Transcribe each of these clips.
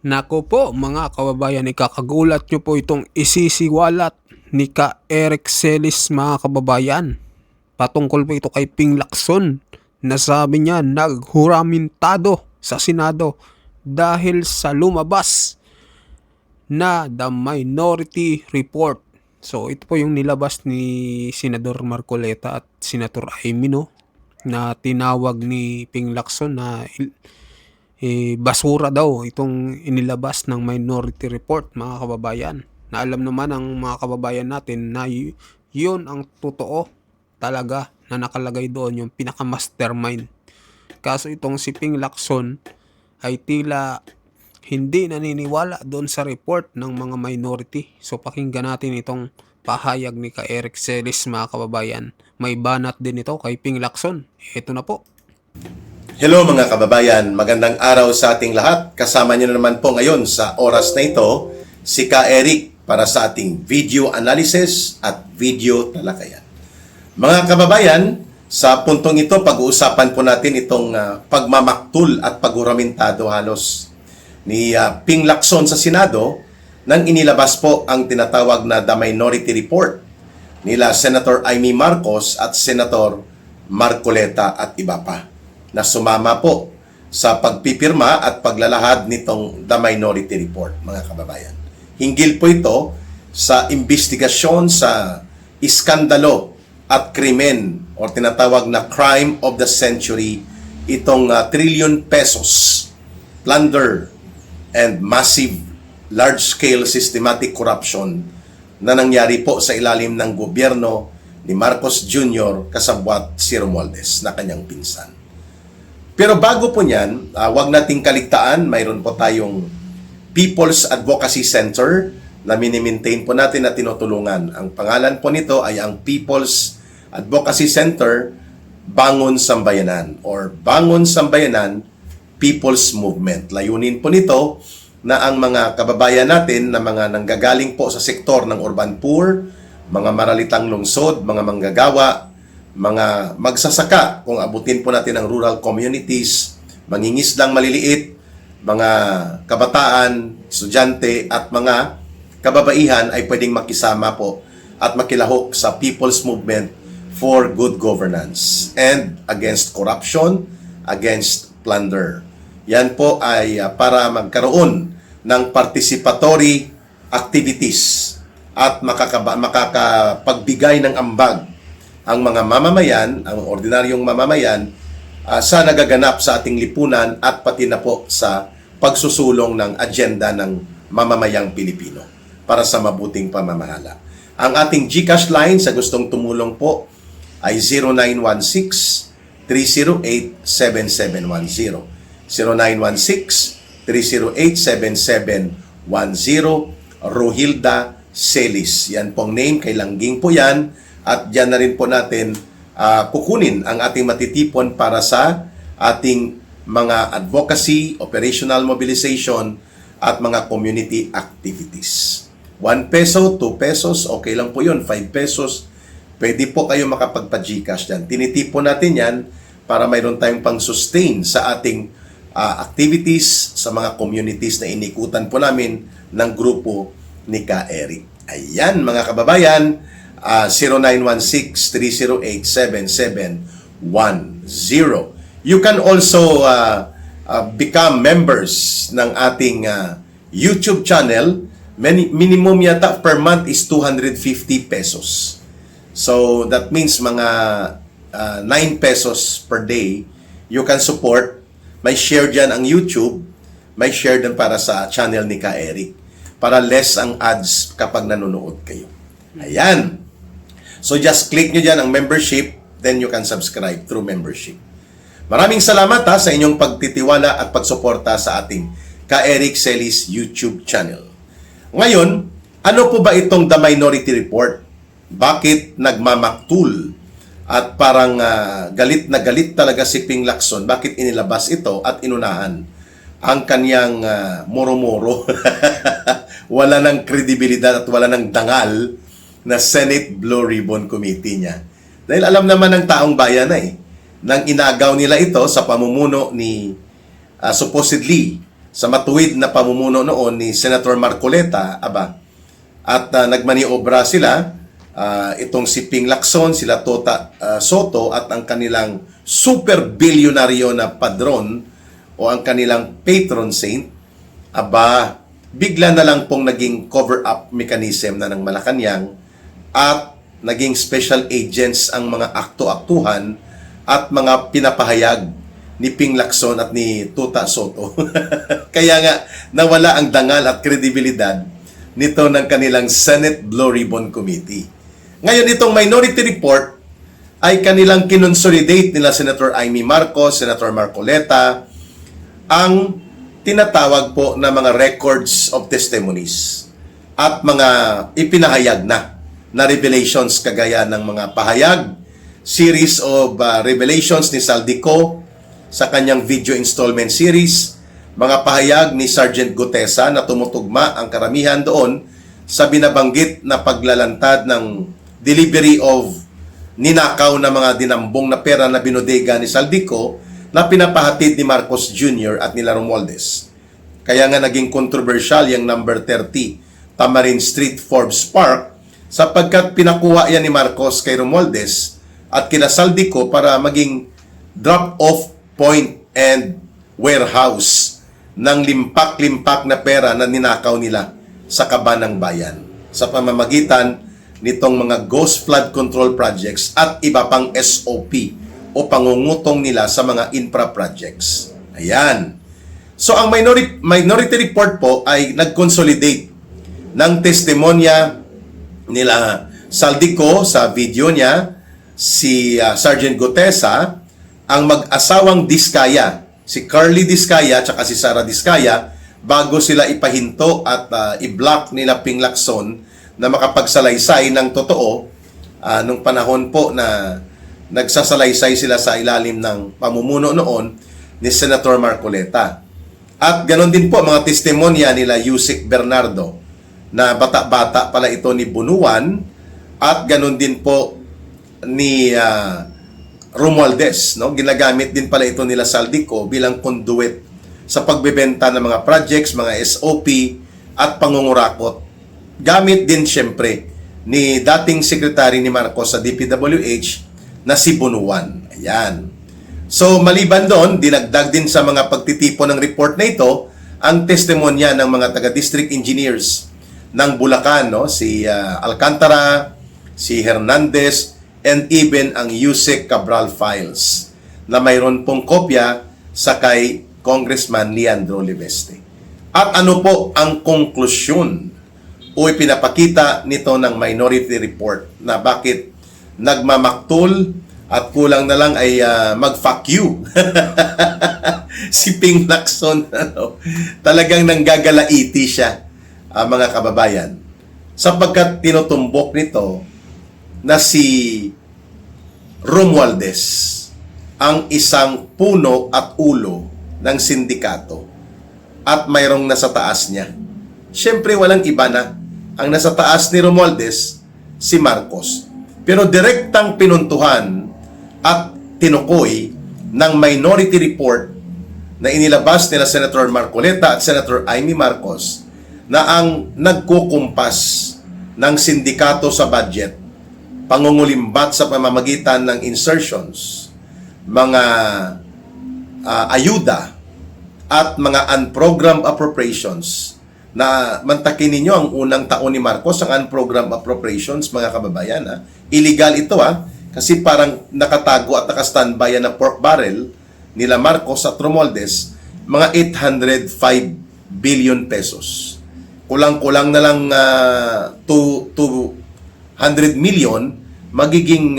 Naku po mga kababayan, ikakagulat nyo po itong isisiwalat ni Ka Eric Celis mga kababayan. Patungkol po ito kay Ping Lacson na sabi niya naghuramentado sa Senado dahil sa lumabas na The Minority Report. So ito po yung nilabas ni Senador Marcoleta at Senator Amy, no, na tinawag ni Ping Lacson na basura daw itong inilabas ng Minority Report mga kababayan. Na alam naman ng mga kababayan natin na yun ang totoo talaga na nakalagay doon, yung pinaka-mastermind. Kaso itong si Ping Lacson ay tila hindi naniniwala doon sa report ng mga minority. So pakinggan natin itong pahayag ni Ka Eric Celis mga kababayan. May banat din ito kay Ping Lacson. Ito na po. Hello mga kababayan, magandang araw sa ating lahat. Kasama niyo na naman po ngayon sa oras na ito si Ka Eric para sa ating video analysis at video talakayan. Mga kababayan, sa puntong ito pag-uusapan po natin itong pagmamaktul at paghuramentado halos ni Ping Lacson sa Senado nang inilabas po ang tinatawag na The Minority Report nila Senator Amy Marcos at Senator Marcoleta at iba pa na sumama po sa pagpipirma at paglalahad nitong The Minority Report, mga kababayan. Hinggil po ito sa investigasyon sa iskandalo at krimen o tinatawag na crime of the century, itong trillion pesos plunder and massive large-scale systematic corruption na nangyari po sa ilalim ng gobyerno ni Marcos Jr. kasabwat si Romualdez na kanyang pinsan. Pero bago po niyan, wag nating kaligtaan, mayroon po tayong People's Advocacy Center na mini-maintain po natin at tinutulungan. Ang pangalan po nito ay ang People's Advocacy Center Bangon Sambayanan or Bangon Sambayanan People's Movement. Layunin po nito na ang mga kababayan natin na mga nanggagaling po sa sektor ng urban poor, mga maralitang lungsod, mga manggagawa, mga magsasaka, kung abutin po natin ang rural communities, mangingisdang maliliit, mga kabataan, estudyante, at mga kababaihan ay pwedeng makisama po at makilahok sa People's Movement for Good Governance and against corruption, against plunder. Yan po ay para magkaroon ng participatory activities at makakapagbigay ng ambag ang mga mamamayan, ang ordinaryong mamamayan, sa nagaganap sa ating lipunan at pati na po sa pagsusulong ng agenda ng mamamayang Pilipino para sa mabuting pamamahala. Ang ating GCash line sa gustong tumulong po ay 0916-308-7710. 0916-308-7710. Rohilda Celis. Yan pong name, kay Langging po yan. At diyan na rin po natin kukunin ang ating matitipon para sa ating mga advocacy, operational mobilization, at mga community activities. 1 peso, 2 pesos, okay lang po yun. 5 pesos, pwede po kayo makapagpa-GCash dyan. Tinitipon natin yan para mayroon tayong pang-sustain sa ating activities sa mga communities na inikutan po namin ng grupo ni Ka Eric. Ayan mga kababayan, 0916-308-7710. You can also become members ng ating YouTube channel. Minimum yata per month is 250 pesos. So that means mga 9 pesos per day you can support. May share dyan ang YouTube, may share din para sa channel ni Ka Eric para less ang ads kapag nanonood kayo. Ayan. So just click nyo dyan ang membership, then you can subscribe through membership. Maraming salamat sa inyong pagtitiwala at pagsuporta sa ating Ka Eric Celis YouTube channel. Ngayon, ano po ba itong The Minority Report? Bakit nagmamaktul at parang galit na galit talaga si Ping Lacson? Bakit inilabas ito at inunahan ang kanyang moro-moro? Wala ng kredibilidad at wala ng dangal na Senate Blue Ribbon Committee niya. Dahil alam naman ng taong bayan nang inagaw nila ito sa pamumuno ni supposedly sa matuwid na pamumuno noon ni Senator Marcoleta, at nagmaniobra sila, itong si Ping Lacson, sila Tota Soto, at ang kanilang super bilyonaryo na padron o ang kanilang patron saint, bigla na lang pong naging cover-up mechanism na ng Malacanang at naging special agents ang mga akto-aktuhan at mga pinapahayag ni Ping Lacson at ni Tota Soto. Kaya nga, nawala ang dangal at kredibilidad nito ng kanilang Senate Blue Ribbon Committee. Ngayon, itong minority report ay kanilang kinonsolidate nila Senator Amy Marcos, Senator Marcoleta, ang tinatawag po na mga records of testimonies at mga ipinahayag na revelations kagaya ng mga pahayag, series of revelations ni Saldico sa kanyang video installment series, mga pahayag ni Sergeant Gutesa na tumutugma ang karamihan doon sa binabanggit na paglalantad ng delivery of ninakaw na mga dinambong na pera na binodega ni Saldico na pinapahatid ni Marcos Jr. at nila Romualdez. Kaya nga naging controversial yung number 30 Tamarin Street Forbes Park sapagkat pinakuha yan ni Marcos kay Romualdez at kina Saldico para maging drop-off point and warehouse ng limpak-limpak na pera na ninakaw nila sa kabanang bayan sa pamamagitan nitong mga ghost flood control projects at iba pang SOP o pangungutong nila sa mga infra projects. Ayan. So ang minority report po ay nag-consolidate ng testimonya nila Saldico sa video niya, si Sergeant Gutesa, ang mag-asawang Diskaya, si Carly Diskaya at si Sara Diskaya, bago sila ipahinto at i-block nila Ping Lacson na makapagsalaysay ng totoo nung panahon po na nagsasalaysay sila sa ilalim ng pamumuno noon ni Senator Marcoleta. At ganon din po mga testimonya nila Yusek Bernardo na bata-bata pala ito ni Bunuan at ganon din po ni Romualdez, no? Ginagamit din pala ito nila Saldico bilang conduit sa pagbebenta ng mga projects, mga SOP at pangungurakot. Gamit din siyempre ni dating sekretary ni Marcos sa DPWH na si Bunuan. Ayan. So maliban doon, dinagdag din sa mga pagtitipon ng report na ito ang testimonya ng mga taga-district engineers ng Bulacan, no? Si Alcantara, si Hernandez, and even ang Yusek Cabral files na mayroon pong kopya sa kay Congressman Leandro Leveste. At ano po ang konklusyon o ipinapakita nito ng minority report na bakit nagmamaktol at kulang na lang ay mag-fuck you si Ping Lacson, talagang nanggagalaiti siya, mga kababayan, sapagkat tinutumbok nito na si Romualdez ang isang puno at ulo ng sindikato at mayroong nasa taas niya. Siyempre walang iba na ang nasa taas ni Romualdez, si Marcos. Pero direktang pinuntuhan at tinukoy ng minority report na inilabas nila Senator Marcoleta at Senator Amy Marcos na ang nagkukumpas ng sindikato sa budget, pangungulimbat sa pamamagitan ng insertions, mga ayuda at mga unprogrammed appropriations na mantakin ninyo ang unang taon ni Marcos ang unprogrammed appropriations, mga kababayan. Illegal ito kasi parang nakatago at nakastandby na pork barrel nila Marcos at Romualdez, mga 805 billion pesos. Kulang-kulang na lang 200 million magiging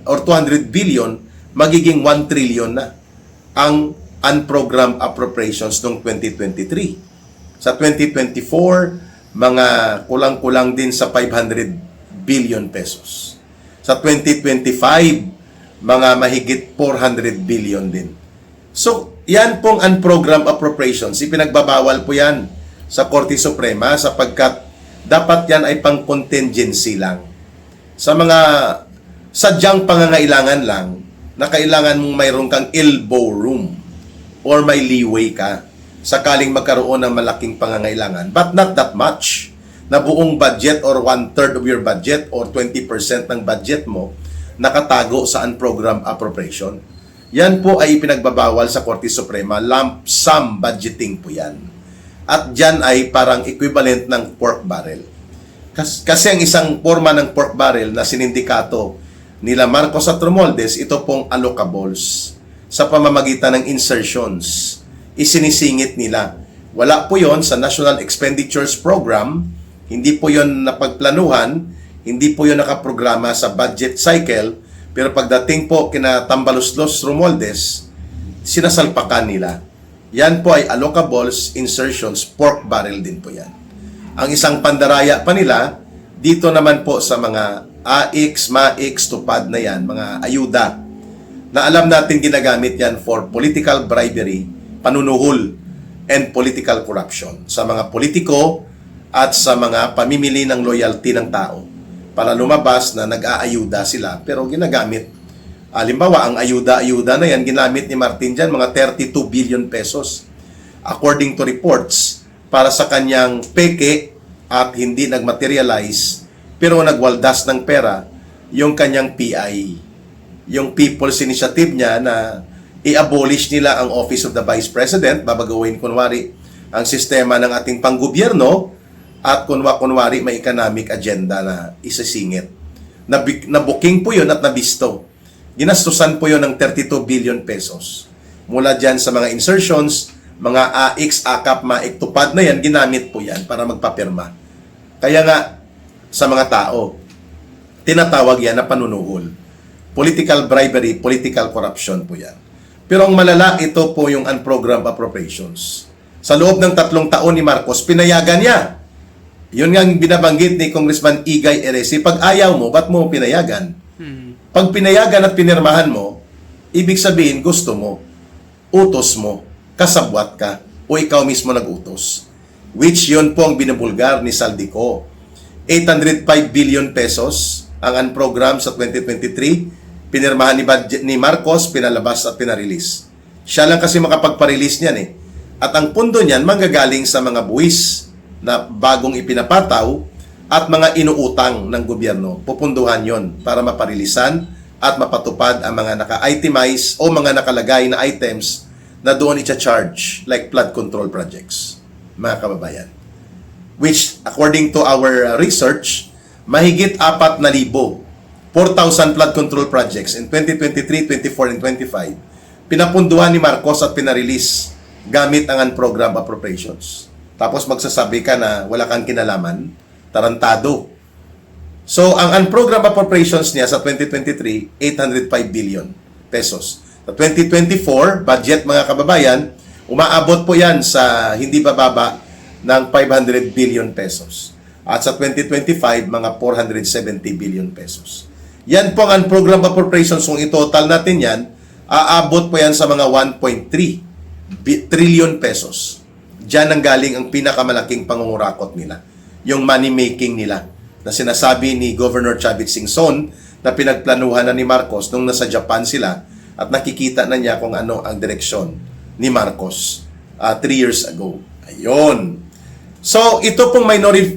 or 200 billion magiging 1 trillion na ang unprogrammed appropriations noong 2023. Sa 2024, mga kulang-kulang din sa 500 billion pesos. Sa 2025, mga mahigit 400 billion din. So, yan pong unprogrammed appropriations. Ipinagbabawal po yan sa Korte Suprema sapagkat dapat yan ay pang contingency lang. Sa mga sadyang pangangailangan lang na kailangan mong mayroon kang elbow room or may leeway ka sakaling magkaroon ng malaking pangangailangan, but not that much, na buong budget or 1/3 of your budget or 20% ng budget mo nakatago sa unprogrammed appropriation. Yan po ay ipinagbabawal sa Korte Suprema, lump sum budgeting po yan. At dyan ay parang equivalent ng pork barrel. Kasi ang isang forma ng pork barrel na sinindikato nila Marcos at Romualdez, ito pong allocables sa pamamagitan ng insertions. Isinisingit nila. Wala po yon sa National Expenditures Program, hindi po yon napagplanuhan, hindi po yon nakaprograma sa budget cycle, pero pagdating po kina Tambaluslos Romualdez, sinasalpakan nila. Yan po ay allocables, insertions, pork barrel din po yan. Ang isang pandaraya pa nila, dito naman po sa mga AIX, MAIX, tupad na yan, mga ayuda, na alam natin ginagamit yan for political bribery, panunuhol, and political corruption sa mga politiko at sa mga pamimili ng loyalty ng tao para lumabas na nag-aayuda sila pero ginagamit. Halimbawa, ang ayuda-ayuda na yan, ginamit ni Martin dyan, mga 32 billion pesos. According to reports, para sa kanyang peke at hindi nagmaterialize, pero nagwaldas ng pera, yung kanyang PI, yung People's Initiative niya na i-abolish nila ang Office of the Vice President, babagawin kunwari ang sistema ng ating panggobyerno, at kunwari may economic agenda na isasingit. Nabuking po yun at nabisto. Ginastusan po yun ng 32 billion pesos. Mula dyan sa mga insertions, mga AX, AKAP, MAIC, tupad na yan, ginamit po yan para magpapirma. Kaya nga, sa mga tao, tinatawag yan na panunuhol. Political bribery, political corruption po yan. Pero ang malala, ito po yung unprogrammed appropriations. Sa loob ng 3 taon ni Marcos, pinayagan niya. Yun nga binabanggit ni Congressman Igay Eresi, pag ayaw mo, ba't mo pinayagan? Pag pinayagan at pinirmahan mo, ibig sabihin gusto mo, utos mo, kasabwat ka, o ikaw mismo nag-utos. Which yun po ang binubulgar ni Saldico. 805 billion pesos ang unprogrammed sa 2023, pinirmahan ni Marcos, pinalabas at pinarelease. Siya lang kasi makapagparelease niyan eh. At ang pundo niyan manggagaling sa mga buwis na bagong ipinapataw at mga inuutang ng gobyerno. Pupunduhan yon para maparilisan at mapatupad ang mga naka-itemize o mga nakalagay na items na doon i-charge like flood control projects, mga kababayan. Which, according to our research, mahigit 4,000 4,000 flood control projects in 2023, 24, and 25 pinapunduhan ni Marcos at pinarelease gamit ang unprogrammed appropriations. Tapos magsasabi ka na wala kang kinalaman, tarantado. So, ang unprogrammed appropriations niya sa 2023, 805 billion pesos. Sa 2024, budget mga kababayan, umaabot po yan sa hindi bababa ng 500 billion pesos. At sa 2025, mga 470 billion pesos. Yan po ang unprogrammed appropriations. Kung itotal natin yan, aabot po yan sa mga 1.3 trillion pesos. Diyan ang galing ang pinakamalaking pangungurakot nila. Yung money making nila na sinasabi ni Governor Chavit Singson na pinagplanuhan na ni Marcos nung nasa Japan sila at nakikita na niya kung ano ang direksyon ni Marcos 3 years ago. Ayun. So, ito pong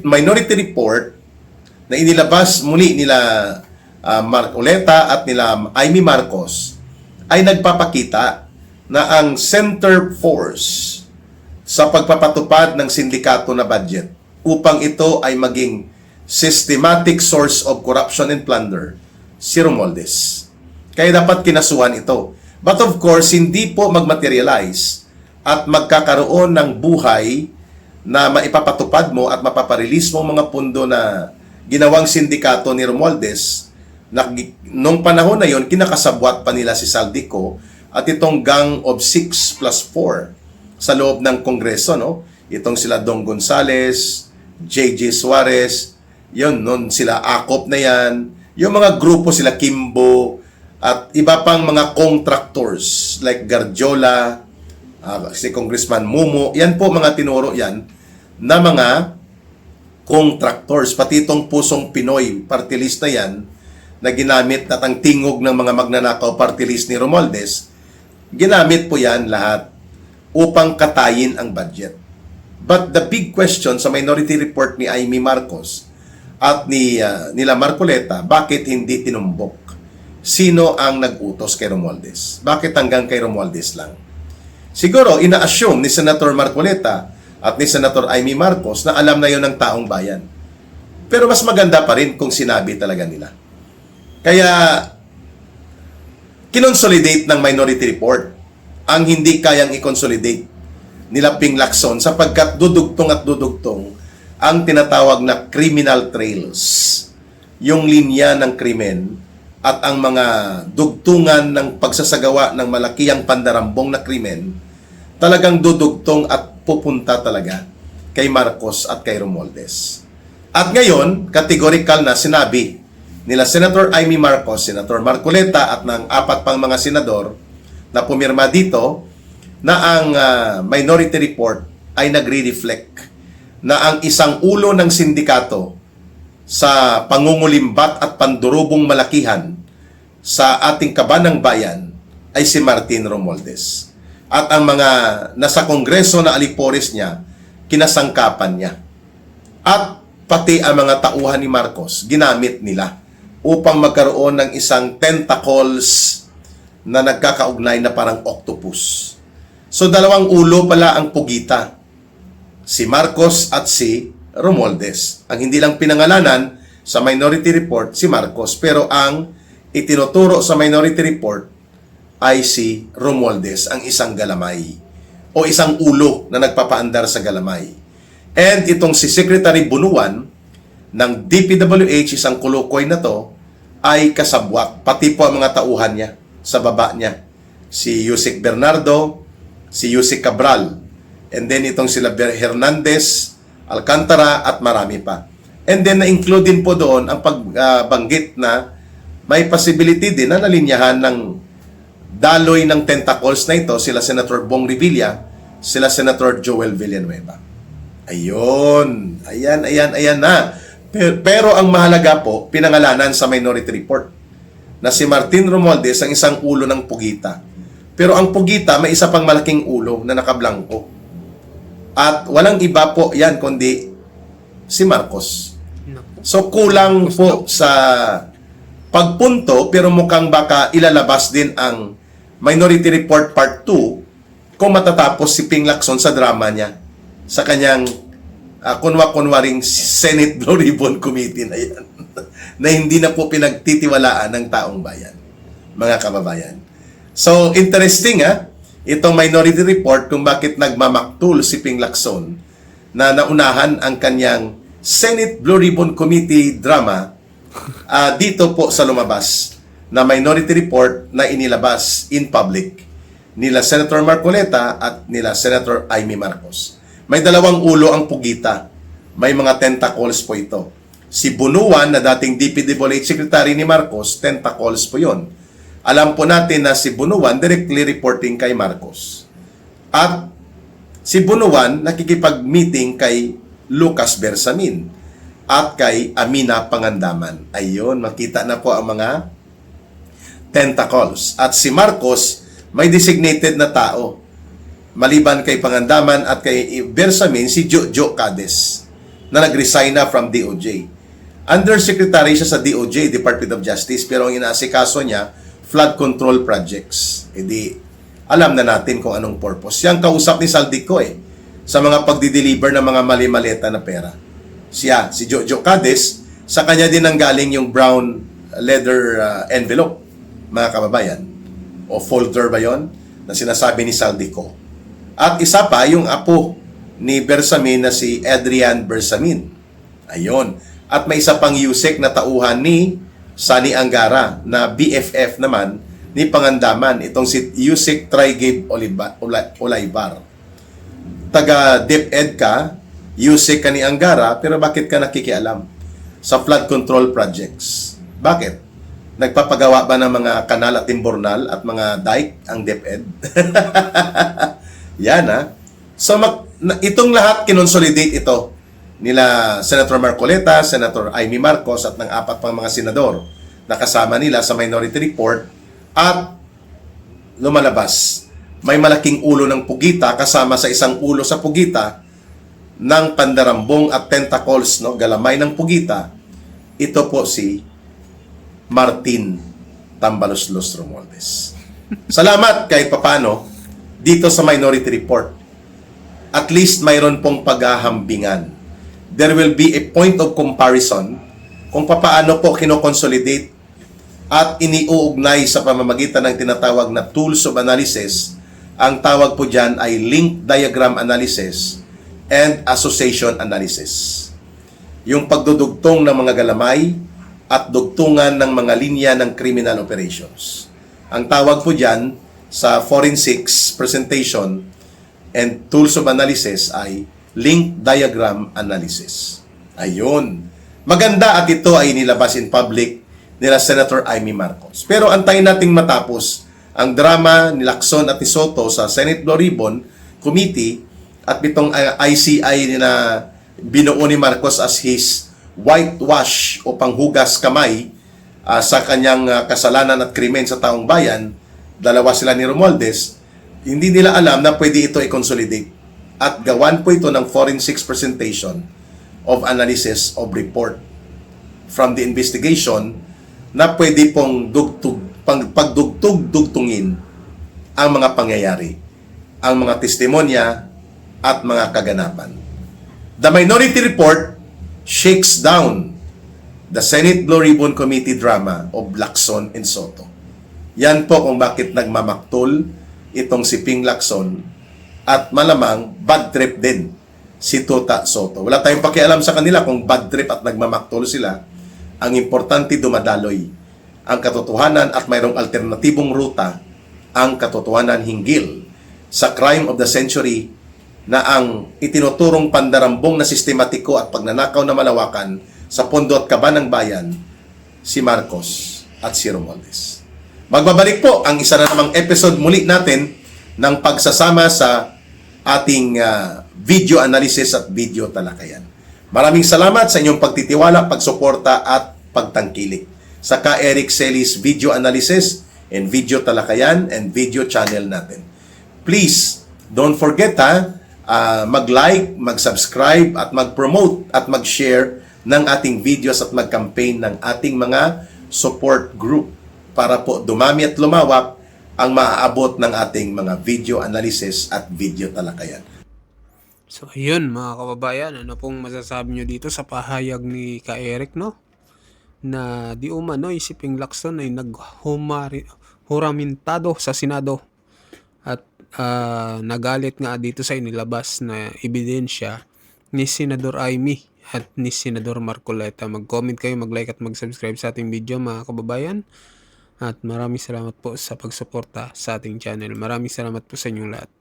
minority report na inilabas muli nila Mark Oleta at nila Amy Marcos ay nagpapakita na ang center force sa pagpapatupad ng sindikato na budget upang ito ay maging systematic source of corruption and plunder, si Romualdez. Kaya dapat kinasuhan ito. But of course, hindi po magmaterialize at magkakaroon ng buhay na maipapatupad mo at mapaparelease mo mga pundo na ginawang sindikato ni Romualdez na nung panahon na yon kinakasabwat pa nila si Saldico at itong gang of 6 plus 4 sa loob ng Kongreso, no? Itong sila Dong Gonzales, JJ Suarez, yun, nun sila Akop na yan, yung mga grupo sila Kimbo, at iba pang mga contractors like Garjola, si Congressman Mumo, yan po mga tinuro yan na mga contractors, pati itong Pusong Pinoy, party list na yan, na ginamit at ang tingog ng mga magnanakaw party list ni Romualdez, ginamit po yan lahat upang katayin ang budget. But the big question sa minority report ni Amy Marcos at nila Marcoleta, bakit hindi tinumbok? Sino ang nag-utos kay Romualdez? Bakit hanggang kay Romualdez lang? Siguro, ina-assume ni Senator Marcoleta at ni Senator Amy Marcos na alam na yon ng taong bayan. Pero mas maganda pa rin kung sinabi talaga nila. Kaya, kinonsolidate ng minority report ang hindi kayang i-consolidate nila Ping Lacson sapagkat dudugtong at dudugtong ang tinatawag na criminal trails. Yung linya ng krimen at ang mga dugtungan ng pagsasagawa ng malakihang pandarambong na krimen talagang dudugtong at pupunta talaga kay Marcos at kay Romualdez. At ngayon, categorical na sinabi nila Senator Amy Marcos, Senator Marcoleta at ng 4 pang mga senador na pumirma dito na ang minority report ay nagre-reflect na ang isang ulo ng sindikato sa pangungulimbat at pandurubong malakihan sa ating kabanang bayan ay si Martin Romualdez. At ang mga nasa kongreso na alipores niya, kinasangkapan niya. At pati ang mga tauhan ni Marcos, ginamit nila upang magkaroon ng isang tentacles na nagkakaugnay na parang octopus. So, dalawang ulo pala ang pugita. Si Marcos at si Romualdez. Ang hindi lang pinangalanan sa minority report, si Marcos. Pero ang itinuturo sa minority report ay si Romualdez, ang isang galamay. O isang ulo na nagpapaandar sa galamay. And itong si Secretary Bunuan ng DPWH, isang kulukoy na to, ay kasabwat. Pati po ang mga tauhan niya sa baba niya. Si Yusek Bernardo, si Yusek Cabral, and then itong sila Hernandez, Alcantara, at marami pa. And then na-include din po doon ang pagbanggit na may possibility din na nalinyahan ng daloy ng tentacles na ito, sila Senator Bong Revilla, sila Senator Joel Villanueva. Ayun. Ayan na. Pero ang mahalaga po, pinangalanan sa minority report na si Martin Romualdez ang isang ulo ng pugita. Pero ang pugita, may isa pang malaking ulo na nakablangko. At walang iba po yan kundi si Marcos. So kulang po sa pagpunto pero mukhang baka ilalabas din ang Minority Report Part 2 kung matatapos si Ping Lacson sa drama niya sa kanyang kunwa-kunwaring Senate Blue Ribbon Committee na yan na hindi na po pinagtitiwalaan ng taong bayan, mga kababayan. So, interesting itong minority report kung bakit nagmamaktul si Ping Lacson na naunahan ang kanyang Senate Blue Ribbon Committee drama dito po sa lumabas na minority report na inilabas in public nila Senator Marcoleta at nila Senator Amy Marcos. May dalawang ulo ang pugita. May mga tentacles po ito. Si Bunuan na dating DPWH Secretary ni Marcos, tentacles po yon. Alam po natin na si Bunuan directly reporting kay Marcos. At si Bunuan nakikipag-meeting kay Lucas Bersamin at kay Amina Pangandaman. Ayun, makita na po ang mga tentacles. At si Marcos may designated na tao. Maliban kay Pangandaman at kay Bersamin, si Jojo Cades na nag-resign na from DOJ. Undersecretary siya sa DOJ, Department of Justice, pero ang inaasikaso niya, flood control projects. Hindi, alam na natin kung anong purpose. Yang kausap ni Saldico sa mga pagdi-deliver ng mga mali-maleta na pera. Siya, si Jojo Cades, sa kanya din nanggaling yung brown leather envelope, mga kababayan. O folder ba yon na sinasabi ni Saldico. At isa pa, yung apo ni Bersamin na si Adrian Bersamin. Ayun. At may isa pang Yusek na tauhan ni Sani Angara na BFF naman ni Pangandaman. Itong si Yusek Trigib Olaybar. Taga DepEd ka, Yusek ka ni Angara, pero bakit ka nakikialam sa flood control projects? Bakit? Nagpapagawa ba ng mga kanal at timbornal at mga dike ang DepEd? Yan So, itong lahat kinonsolidate ito nila Senator Marcoleta, Senator Amy Marcos at ng 4 pang mga senador na kasama nila sa minority report at lumalabas may malaking ulo ng pugita kasama sa isang ulo sa pugita ng pandarambong at tentacles, no, galamay ng pugita. Ito po si Martin Tambaloslos Romualdez. Salamat kahit papano dito sa Minority Report. At least mayroon pong paghahambingan. There will be a point of comparison kung papaano po kinoconsolidate at iniuugnay sa pamamagitan ng tinatawag na tools of analysis. Ang tawag po dyan ay link diagram analysis and association analysis. Yung pagdudugtong ng mga galamay at dugtungan ng mga linya ng criminal operations. Ang tawag po dyan sa forensics presentation and tools of analysis ay link diagram analysis. Ayun. Maganda at ito ay nilabas in public nila Senator Amy Marcos. Pero antayin nating matapos ang drama ni Lacson at ni Soto sa Senate Blue Ribbon Committee at itong ICI na binuo ni Marcos as his whitewash o panghugas kamay sa kanyang kasalanan at krimen sa taong bayan. Dalawa sila ni Romualdez. Hindi nila alam na pwede ito i-consolidate at gawan po ito ng forensics presentation of analysis of report from the investigation na pwede pong pagdugtog-dugtungin ang mga pangyayari, ang mga testimonya at mga kaganapan. The Minority Report shakes down the Senate Blue Ribbon Committee drama of Lacson and Soto. Yan po kung bakit nagmamaktol itong si Ping Lacson at malamang bad trip din si Tuta Soto. Wala tayong pakialam sa kanila kung bad trip at nagmamaktol sila. Ang importante dumadaloy ang katotohanan at mayroong alternatibong ruta ang katotohanan hinggil sa crime of the century na ang itinuturong pandarambong na sistematiko at pagnanakaw na malawakan sa pondo at kaban ng bayan, si Marcos at si Romualdez. Magbabalik po ang isa na namang episode muli natin ng pagsasama sa ating video analysis at video talakayan. Maraming salamat sa inyong pagtitiwala, pagsuporta at pagtangkilik sa Ka Eric Celis video analysis and video talakayan and video channel natin. Please, don't forget mag-like, mag-subscribe at mag-promote at mag-share ng ating videos at mag-campaign ng ating mga support group para po dumami at lumawak ang maaabot ng ating mga video analysis at video talakayan. So ayun mga kababayan, ano pong masasabi nyo dito sa pahayag ni Ka Eric, no? Na di umano si Ping Lacson ay naghuramentado sa Senado at nagalit nga dito sa inilabas na ebidensya ni Senador Amy at ni Senador Marcoleta. Mag-comment kayo, mag-like at mag-subscribe sa ating video mga kababayan. At maraming salamat po sa pagsuporta sa ating channel. Maraming salamat po sa inyong lahat.